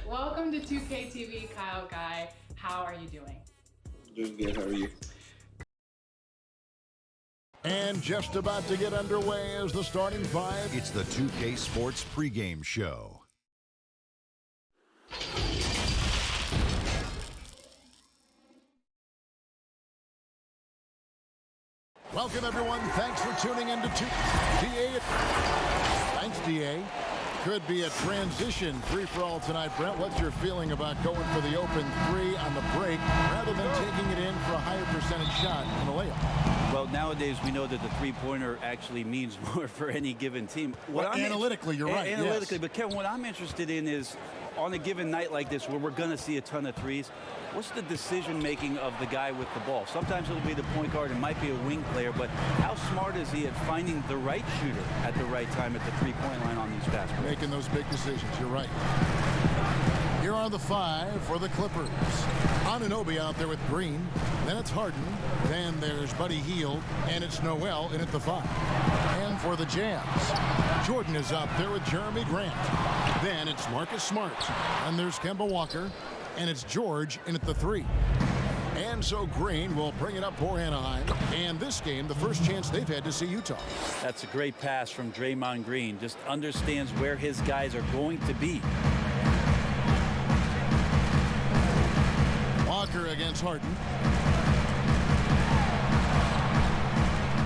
Welcome to 2K TV, Kyle Guy. How are you doing? Doing good. How are you? And just about to get underway is the starting five. It's the 2K Sports pregame show. Welcome, everyone. Thanks for tuning in to DA. Thanks, DA. Could be a transition free-for-all tonight. Brent, what's your feeling about going for the open three on the break rather than taking it in for a higher percentage shot in the layup? Well, nowadays we know that the three-pointer actually means more for any given team. Analytically, you're right. Analytically, yes. But Kevin, what I'm interested in is on a given night like this where we're going to see a ton of threes, what's the decision-making of the guy with the ball? Sometimes it'll be the point guard, it might be a wing player, but how smart is he at finding the right shooter at the right time at the three-point line on these fast breaks? Making those big decisions, you're right. Here are the five for the Clippers. Anunoby out there with Green. Then it's Harden. Then there's Buddy Hield. And it's Noel in at the five. And for the Jazz, Jordan is out there with Jeremy Grant. Then it's Marcus Smart. And there's Kemba Walker. And it's George in at the three. And so Green will bring it up for Anaheim. And this game, the first chance they've had to see Utah. That's a great pass from Draymond Green. Just understands where his guys are going to be. Walker against Harden.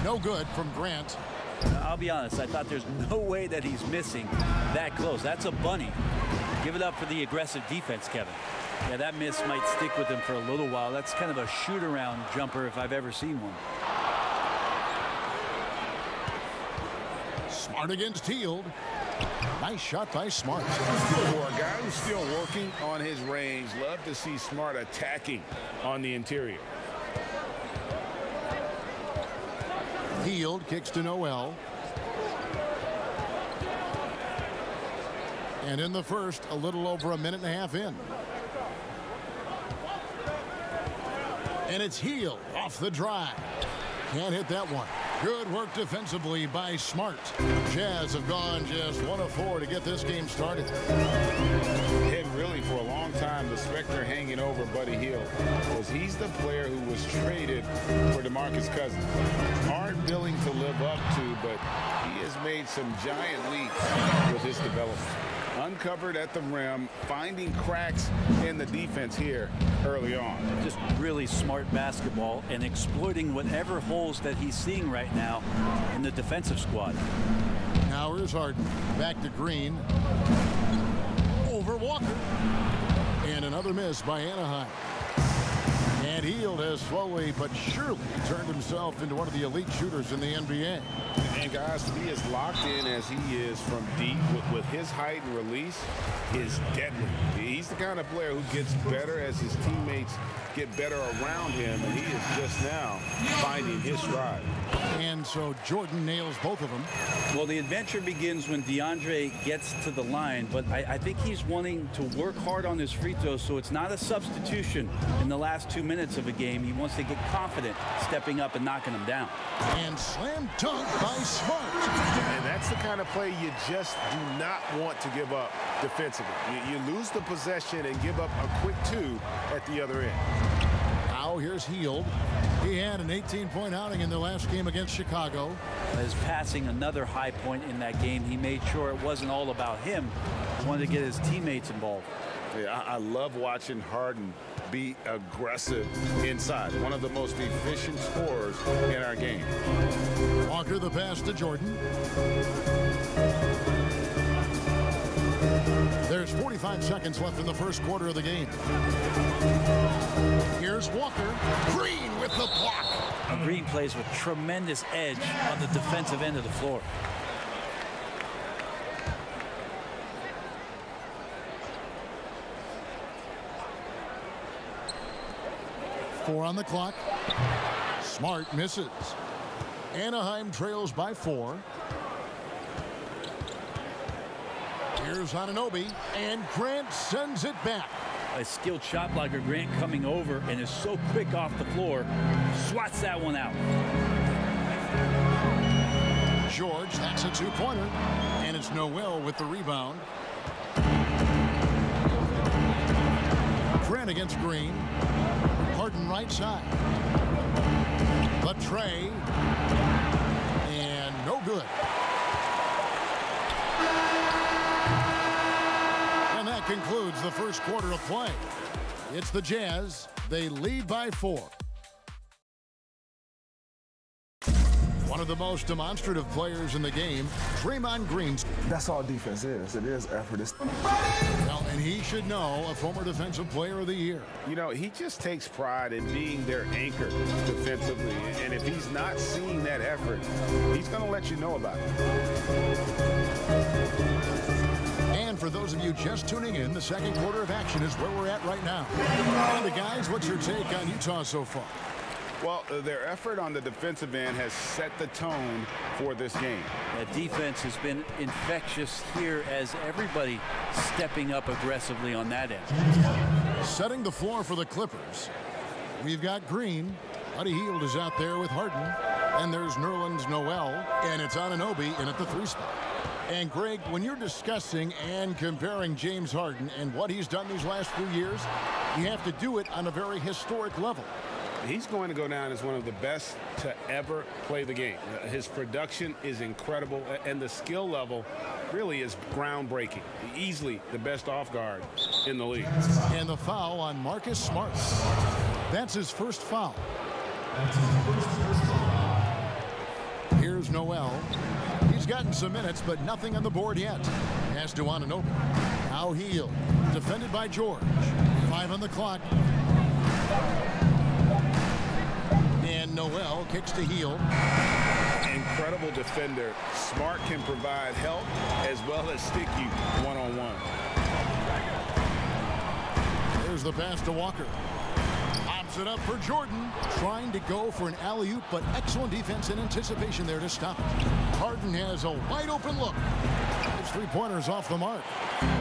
No good from Grant. I'll be honest, I thought there's no way that he's missing that close. That's a bunny. Give it up for the aggressive defense, Kevin. Yeah, that miss might stick with him for a little while. That's kind of a shoot-around jumper if I've ever seen one. Smart against Hield. Nice shot by Smart. For a guy who's still working on his range, love to see Smart attacking on the interior. Hield kicks to Noel. And in the first, a little over a minute and a half in. And it's Hield off the drive. Can't hit that one. Good work defensively by Smart. Jazz have gone just 1 of 4 to get this game started. And really, for a long time, the specter hanging over Buddy Hield was he's the player who was traded for DeMarcus Cousins. Hard billing to live up to, but he has made some giant leaps with his development. Uncovered at the rim, finding cracks in the defense here early on. Just really smart basketball and exploiting whatever holes that he's seeing right now in the defensive squad. Now here's Harden. Back to Green. Over Walker. And another miss by Anaheim. And Hield has slowly but surely turned himself into one of the elite shooters in the NBA. And guys, to be as locked in as he is from deep with his height and release is deadly. He's the kind of player who gets better as his teammates get better around him, and he is just now finding his stride. And so Jordan nails both of them. Well, the adventure begins when DeAndre gets to the line, but I think he's wanting to work hard on his free throws, so it's not a substitution in the last 2 minutes of a game. He wants to get confident stepping up and knocking them down. And slam dunk by Smart. And that's the kind of play you just do not want to give up defensively. You lose the possession and give up a quick 2 at the other end. Now here's Hield. He had an 18-point outing in the last game against Chicago. As passing another high point in that game, he made sure it wasn't all about him. He wanted to get his teammates involved. Yeah, I love watching Harden be aggressive inside. One of the most efficient scorers in our game. Walker the pass to Jordan. There's 45 seconds left in the first quarter of the game. Here's Walker. Green with the block. Green plays with tremendous edge on the defensive end of the floor. Four on the clock. Smart misses. Anaheim trails by 4. Here's Anunoby, and Grant sends it back. A skilled shot blocker, Grant, coming over and is so quick off the floor, swats that one out. George, that's a two-pointer, and it's Noel with the rebound. Grant against Green. Harden right side. The tray. And no good. And that concludes the first quarter of play. It's the Jazz. They lead by 4. One of the most demonstrative players in the game, Draymond Green. That's all defense is. It is effort. Well, and he should know, a former Defensive Player of the Year. You know, he just takes pride in being their anchor defensively. And if he's not seeing that effort, he's going to let you know about it. And for those of you just tuning in, the second quarter of action is where we're at right now. And guys, what's your take on Utah so far? Well, their effort on the defensive end has set the tone for this game. That defense has been infectious here as everybody stepping up aggressively on that end. Setting the floor for the Clippers, we've got Green. Buddy Hield is out there with Harden. And there's Nerlens Noel. And it's Anunoby in at the 3 spot. And Greg, when you're discussing and comparing James Harden and what he's done these last few years, you have to do it on a very historic level. He's going to go down as one of the best to ever play the game. His production is incredible, and the skill level really is groundbreaking. Easily the best off guard in the league. And the foul on Marcus Smart. That's his first foul. Here's Noel. He's gotten some minutes, but nothing on the board yet. Pass to Anunoby. Now Hield, defended by George. 5 on the clock. And Noel kicks to Hield. Incredible defender. Smart can provide help as well as stick you one-on-one. There's the pass to Walker. Pops it up for Jordan. Trying to go for an alley-oop, but excellent defense and anticipation there to stop it. Harden has a wide-open look. His three-pointers off the mark.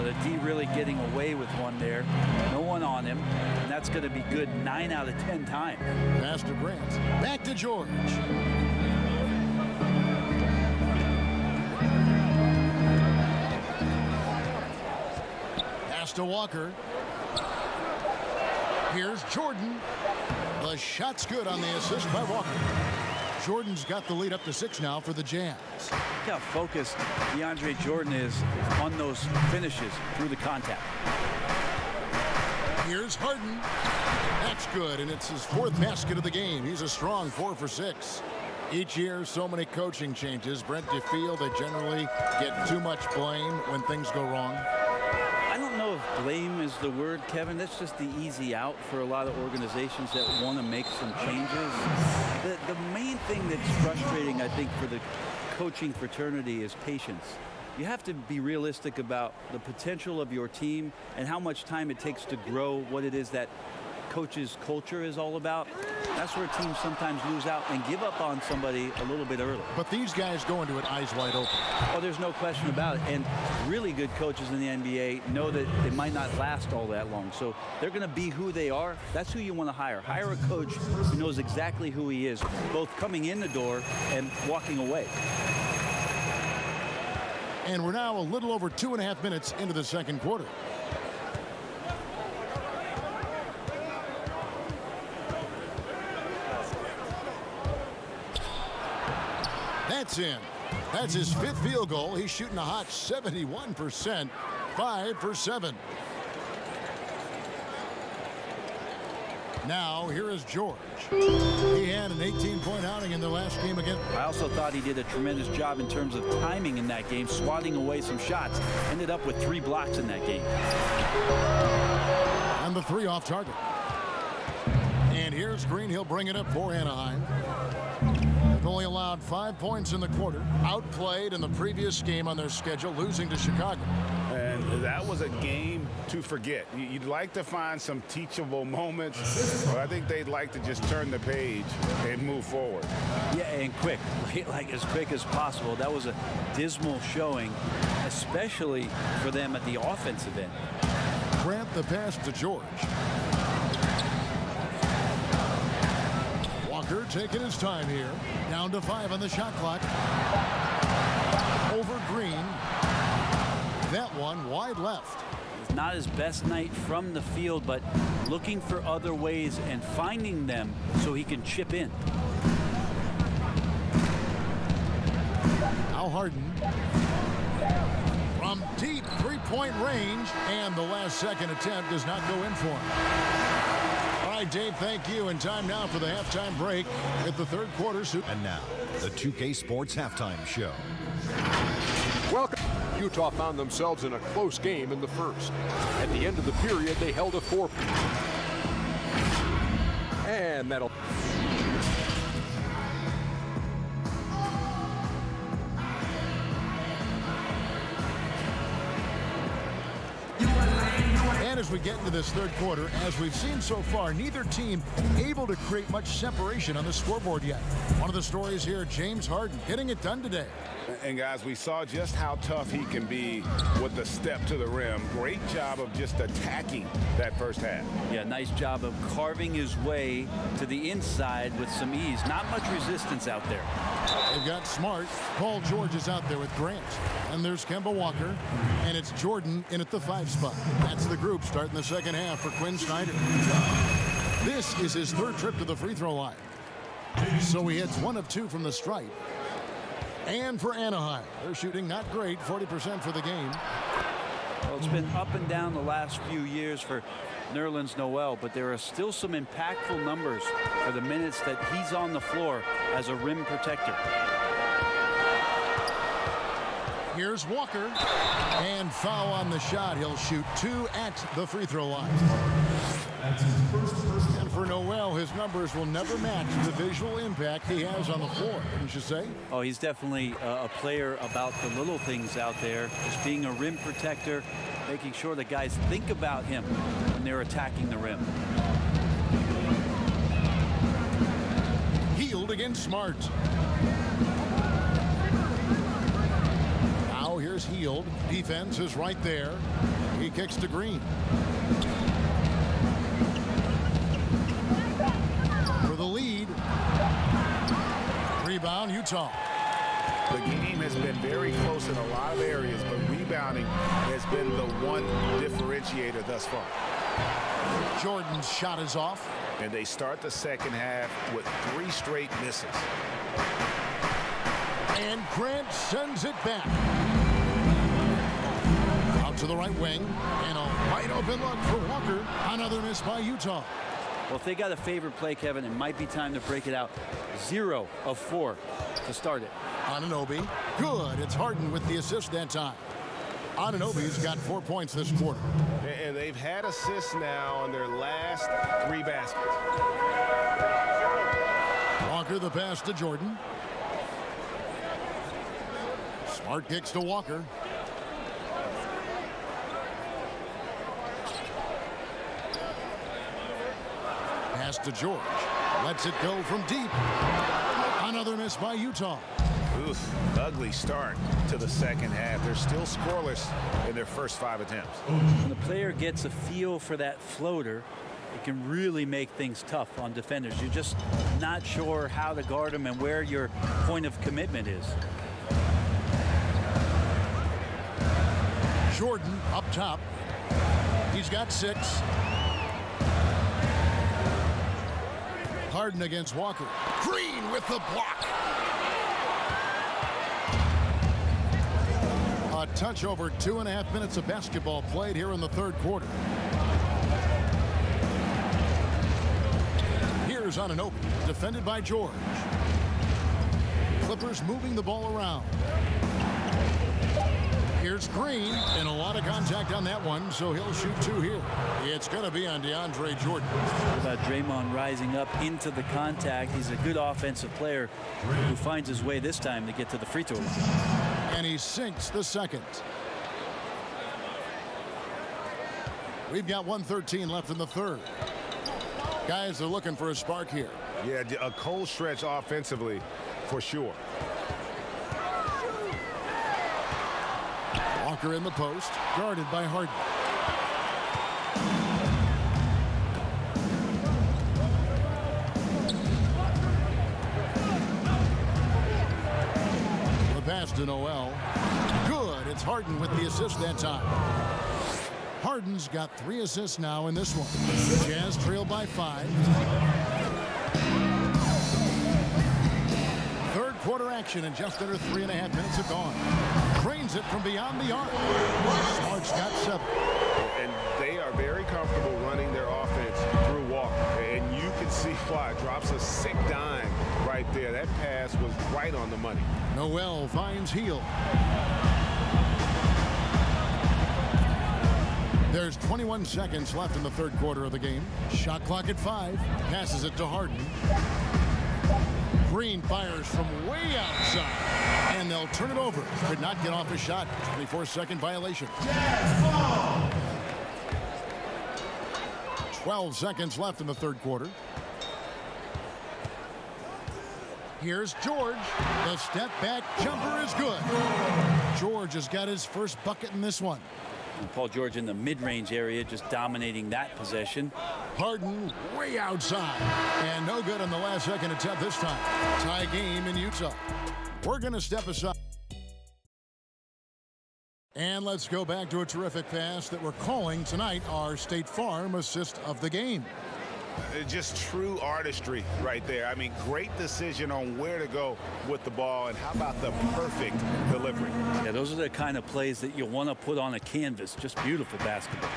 The D really getting away with one there. No one on him. And that's going to be good 9 out of 10 times. Pass to Grant. Back to George. Pass to Walker. Here's Jordan. The shot's good on the assist by Walker. Jordan's got the lead up to 6 now for the Jazz. Look how focused DeAndre Jordan is on those finishes through the contact. Here's Harden. That's good, and it's his 4th basket of the game. He's a strong 4 for 6. Each year, so many coaching changes. Brent, do you feel they generally get too much blame when things go wrong? I don't know if blame is the word, Kevin. That's just the easy out for a lot of organizations that want to make some changes. The main thing that's frustrating, I think, for the coaching fraternity is patience. You have to be realistic about the potential of your team and how much time it takes to grow what it is that coach's culture is all about. That's where teams sometimes lose out and give up on somebody a little bit early. But these guys go into it eyes wide open. Oh, there's no question about it. And really good coaches in the NBA know that it might not last all that long. So they're going to be who they are. That's who you want to hire. Hire a coach who knows exactly who he is, both coming in the door and walking away. And we're now a little over 2.5 minutes into the second quarter. That's in. That's his 5th field goal. He's shooting a hot 71%. 5 for 7. Now, here is George. He had an 18-point outing in the last game again. I also thought he did a tremendous job in terms of timing in that game, swatting away some shots. Ended up with 3 blocks in that game. And the 3 off target. And here's Green. He'll bring it up for Anaheim. They've only allowed 5 points in the quarter. Outplayed in the previous game on their schedule, losing to Chicago. And that was a game to forget. You'd like to find some teachable moments. But I think they'd like to just turn the page and move forward. Yeah, and quick, like as quick as possible. That was a dismal showing, especially for them at the offensive end. Grant the pass to George. Walker taking his time here. Down to 5 on the shot clock. Over Green. That one wide left. not his best night from the field, but looking for other ways and finding them so he can chip in. Now Harden from deep three-point range, and the last second attempt does not go in for him. All right, Dave, thank you. And time now for the halftime break at the third quarter. And now, the 2K Sports Halftime Show. Welcome. Utah found themselves in a close game in the first. At the end of the period, they held a 4. And that'll... And as we get into this third quarter, as we've seen so far, neither team able to create much separation on the scoreboard yet. One of the stories here, James Harden getting it done today. And guys, we saw just how tough he can be with the step to the rim. Great job of just attacking that first half. Yeah, nice job of carving his way to the inside with some ease. Not much resistance out there. They've got Smart. Paul George is out there with Grant. And there's Kemba Walker. And it's Jordan in at the 5 spot. That's the group starting the second half for Quinn Snyder. This is his third trip to the free throw line. So he hits 1 of 2 from the stripe. And for Anaheim, they're shooting not great, 40% for the game. Well, it's been up and down the last few years for Nerlens Noel, but there are still some impactful numbers for the minutes that he's on the floor as a rim protector. Here's Walker, and foul on the shot. He'll shoot 2 at the free throw line. And for Noel, his numbers will never match the visual impact he has on the floor, wouldn't you say? Oh, he's definitely a player about the little things out there, just being a rim protector, making sure that guys think about him when they're attacking the rim. Healed against Smart. Now here's Healed. Defense is right there. He kicks to Green. For the lead. Rebound, Utah. The game has been very close in a lot of areas, but rebounding has been the one differentiator thus far. Jordan's shot is off. And they start the second half with 3 straight misses. And Grant sends it back. Out to the right wing. And a wide open look for Walker. Another miss by Utah. Well, if they got a favorite play, Kevin, it might be time to break it out. 0 of 4 to start it. Anunoby. Good. It's Harden with the assist that time. Anunoby's got 4 points this quarter. And they've had assists now on their last 3 baskets. Walker the pass to Jordan. Smart kicks to Walker. Pass to George. Lets it go from deep. Another miss by Utah. Oof, ugly start to the second half. They're still scoreless in their first 5 attempts. When the player gets a feel for that floater, it can really make things tough on defenders. You're just not sure how to guard them and where your point of commitment is. Jordan up top. He's got 6. Harden against Walker. Green with the block. A touch over 2.5 minutes of basketball played here in the third quarter. Here's Anunoby, defended by George. Clippers moving the ball around. Here's Green, and a lot of contact on that one, so he'll shoot 2 here. It's going to be on DeAndre Jordan. What about Draymond rising up into the contact? He's a good offensive player who finds his way this time to get to the free throw line. And he sinks the second. We've got 1:13 left in the third. Guys are looking for a spark here. Yeah, a cold stretch offensively for sure. Walker in the post, guarded by Harden. The pass to Noel. Good. It's Harden with the assist that time. Harden's got 3 assists now in this one. Jazz trail by 5. Third quarter action, and just under 3.5 minutes have gone. Drains it from beyond the arc. Smart's got 7. And they are very comfortable running their offense through Walker. And you can see why. Drops a sick dime right there. That pass was right on the money. Noel finds Hield. There's 21 seconds left in the third quarter of the game. Shot clock at 5. Passes it to Harden. Green fires from way outside, and they'll turn it over. Could not get off a shot. 24-second violation. 12 seconds left in the third quarter. Here's George. The step back jumper is good. George has got his first bucket in this one. And Paul George in the mid-range area, just dominating that possession. Harden way outside, and no good on the last second attempt this time. Tie game in Utah. We're going to step aside. And let's go back to a terrific pass that we're calling tonight our State Farm assist of the game. Just true artistry right there. I mean, great decision on where to go with the ball, and how about the perfect delivery? Yeah, those are the kind of plays that you want to put on a canvas. Just beautiful basketball.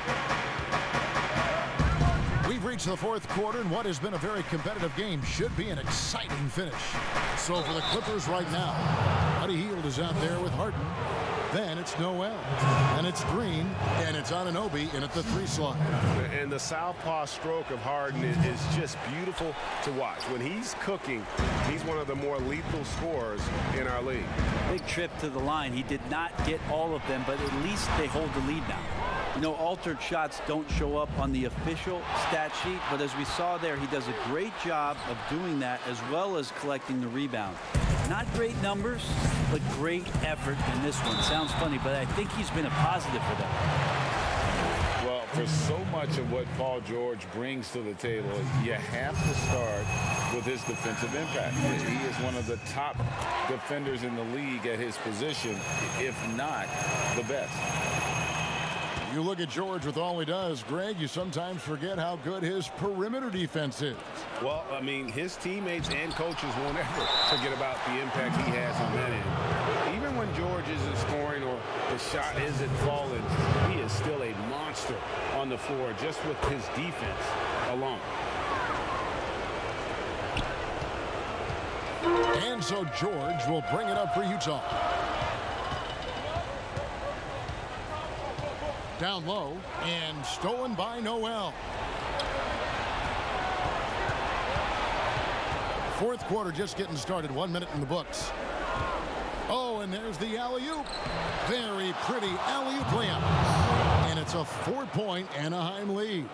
We've reached the fourth quarter, and what has been a very competitive game should be an exciting finish. So for the Clippers right now, Buddy Hield is out there with Harden. Then it's Noel, and it's Green, and it's Anunoby in at the 3 slot. And the southpaw stroke of Harden is just beautiful to watch. When he's cooking, he's one of the more lethal scorers in our league. Big trip to the line. He did not get all of them, but at least they hold the lead now. You know, altered shots don't show up on the official stat sheet, but as we saw there, he does a great job of doing that as well as collecting the rebound. Not great numbers, but great effort in this one. Sounds funny, but I think he's been a positive for them. Well, for so much of what Paul George brings to the table, you have to start with his defensive impact. He is one of the top defenders in the league at his position, if not the best. You look at George with all he does, Greg, you sometimes forget how good his perimeter defense is. Well, I mean, his teammates and coaches won't ever forget about the impact he has on that end. Even when George isn't scoring or the shot isn't falling, he is still a monster on the floor just with his defense alone. And so George will bring it up for Utah. Down low, and stolen by Noel. Fourth quarter just getting started. 1 minute in the books. Oh, and there's the alley-oop. Very pretty alley-oop layup. And it's a 4-point Anaheim lead.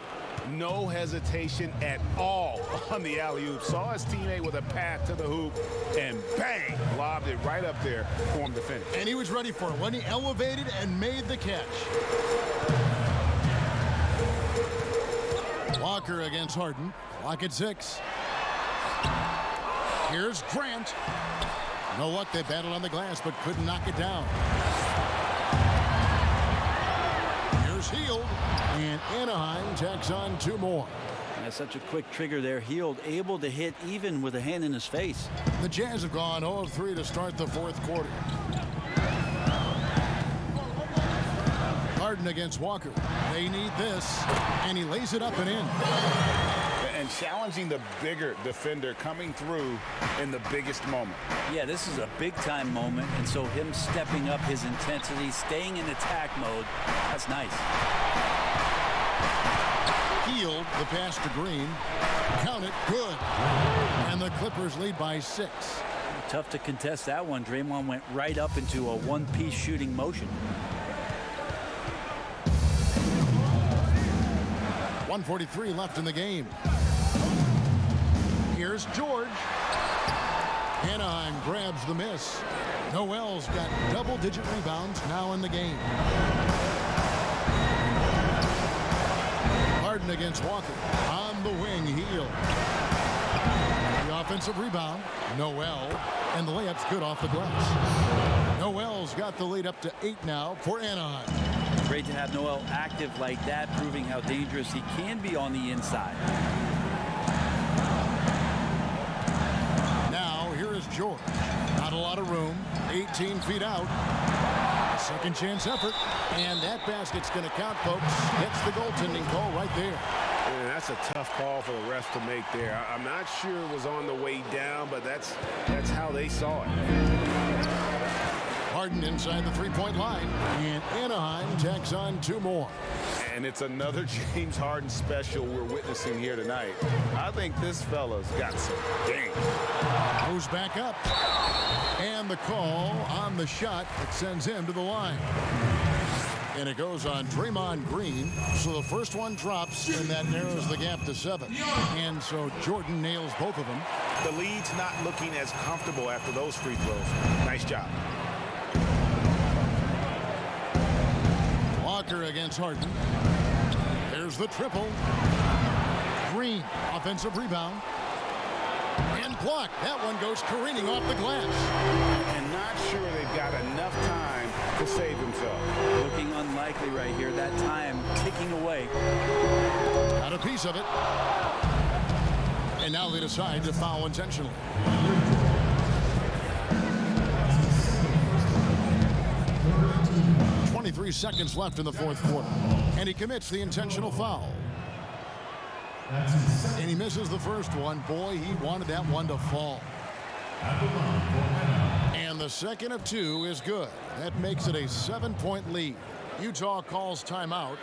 No hesitation at all on the alley-oop. Saw his teammate with a path to the hoop, and bang, lobbed it right up there for him to finish. And he was ready for it when he elevated and made the catch. Walker against Harden. Clock at 6. Here's Grant. No luck, they battled on the glass, but couldn't knock it down. Here's Hield, and Anaheim tacks on 2 more. That's such a quick trigger there. Hield able to hit even with a hand in his face. The Jazz have gone 0 of 3 to start the fourth quarter. Harden against Walker. They need this, and he lays it up and in. And challenging the bigger defender coming through in the biggest moment. Yeah, this is a big-time moment, and so him stepping up his intensity, staying in attack mode, that's nice. Hield, the pass to Green. Count it, good. And the Clippers lead by 6. Tough to contest that one. Draymond went right up into a one-piece shooting motion. 1:43 left in the game. Here's George. Anaheim grabs the miss. Noel's got double-digit rebounds now in the game. Harden against Walker. On the wing, Hield. The offensive rebound, Noel. And the layup's good off the glass. Noel's got the lead up to 8 now for Anaheim. Great to have Noel active like that, proving how dangerous he can be on the inside. Now, here is George. Not a lot of room. 18 feet out. A second chance effort. And that basket's going to count, folks. Gets the goaltending call right there. And that's a tough call for the refs to make there. I'm not sure it was on the way down, but that's how they saw it. Harden inside the three-point line. And Anaheim tacks on 2 more. And it's another James Harden special we're witnessing here tonight. I think this fella's got some game. Goes back up. And the call on the shot that sends him to the line. And it goes on Draymond Green. So the first one drops, and that narrows the gap to 7. And so Jordan nails both of them. The lead's not looking as comfortable after those free throws. Nice job. Walker against Harden. There's the triple. Green, offensive rebound. And blocked. That one goes careening off the glass. And not sure they've got enough time to save themselves. Looking unlikely right here. That time ticking away. Got a piece of it. And now they decide to foul intentionally. .23 seconds left in the fourth quarter. And he commits the intentional foul. And he misses the first one. Boy, he wanted that one to fall. And the second of 2 is good. That makes it a 7-point lead. Utah calls timeout.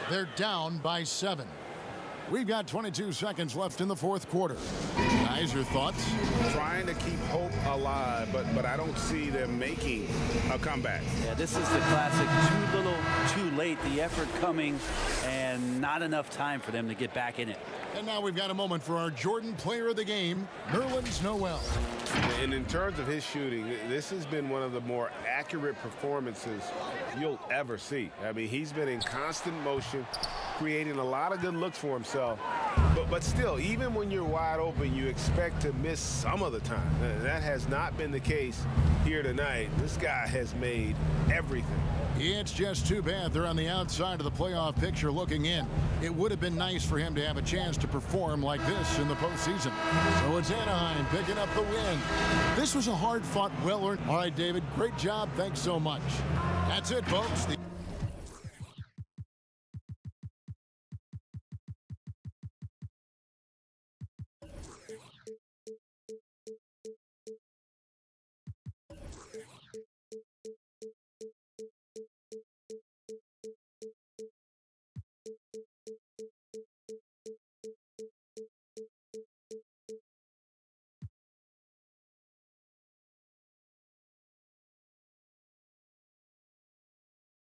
They're down by 7. We've got 22 seconds left in the fourth quarter. Guys, your thoughts? Trying to keep hope alive, but I don't see them making a comeback. Yeah, this is the classic too little, too late. The effort coming and not enough time for them to get back in it. And now we've got a moment for our Jordan player of the game, Nerlens Noel. And in terms of his shooting, this has been one of the more accurate performances you'll ever see. I mean, he's been in constant motion, creating a lot of good looks for himself. But still, even when you're wide open, you expect to miss some of the time. That has not been the case here tonight. This guy has made everything. It's just too bad they're on the outside of the playoff picture looking in. It would have been nice for him to have a chance to perform like this in the postseason. So it's Anaheim picking up the win. This was a hard-fought, well-earned. All right, David, great job. Thanks so much. That's it, folks.